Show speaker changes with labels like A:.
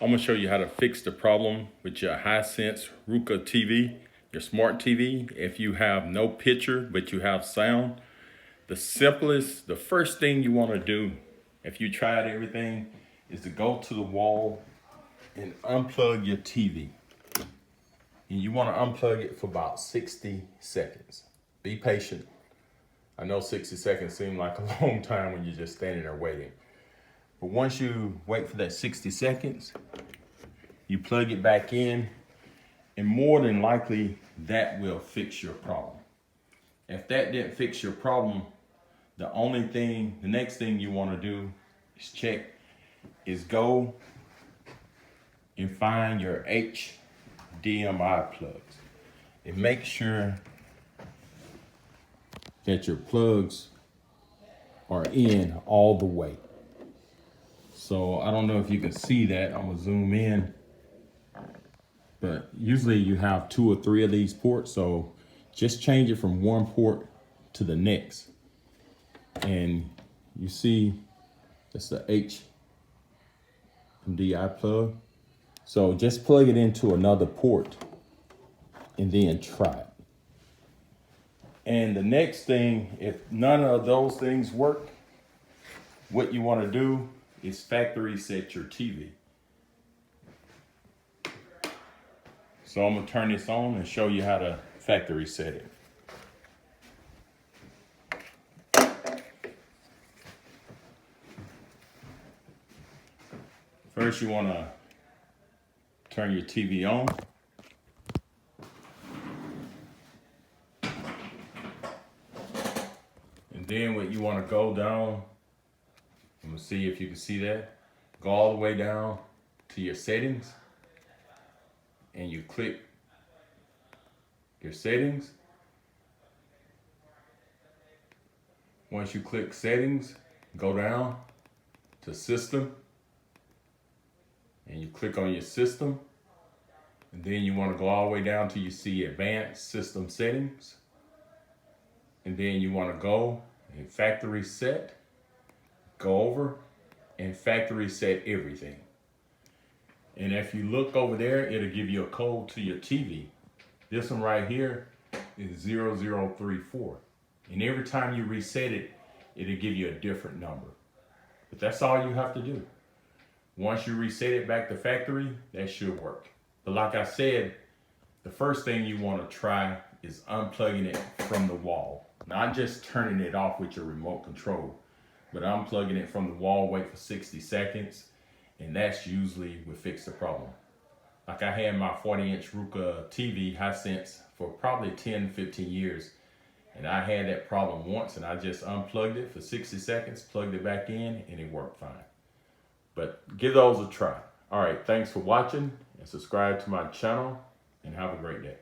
A: I'm gonna show you how to fix the problem with your Hisense Roku TV, your smart TV. If you have no picture, but you have sound, the first thing you wanna do, if you tried everything, is to go to the wall and unplug your TV. And you wanna unplug it for about 60 seconds. Be patient. I know 60 seconds seem like a long time when you're just standing there waiting. But once you wait for that 60 seconds, you plug it back in, and more than likely, that will fix your problem. If that didn't fix your problem, the next thing you want to do is go and find your HDMI plugs. And make sure that your plugs are in all the way. So I don't know if you can see that. I'm gonna zoom in. But usually you have 2 or 3 of these ports, so just change it from one port to the next. And you see that's the HDMI plug. So just plug it into another port and then try it. And the next thing, if none of those things work, what you want to do is factory set your TV. So I'm gonna turn this on and show you how to factory set it. First, you wanna turn your TV on. And then what you wanna go down, I'm gonna see if you can see that. Go all the way down to your settings. And you click your settings. Once you click settings, go down to system, and you click on your system, and then you want to go all the way down till you see advanced system settings, and then you want to go and factory set, go over and factory set everything. And if you look over there, it'll give you a code to your TV. This one right here is 0034. And every time you reset it, it'll give you a different number. But that's all you have to do. Once you reset it back to factory, that should work. But like I said, the first thing you want to try is unplugging it from the wall. Not just turning it off with your remote control, but unplugging it from the wall, wait for 60 seconds. And that's usually will fix the problem. Like I had my 40-inch Roku TV Hisense for probably 10, 15 years. And I had that problem once, and I just unplugged it for 60 seconds, plugged it back in, and it worked fine. But give those a try. All right, thanks for watching, and subscribe to my channel, and have a great day.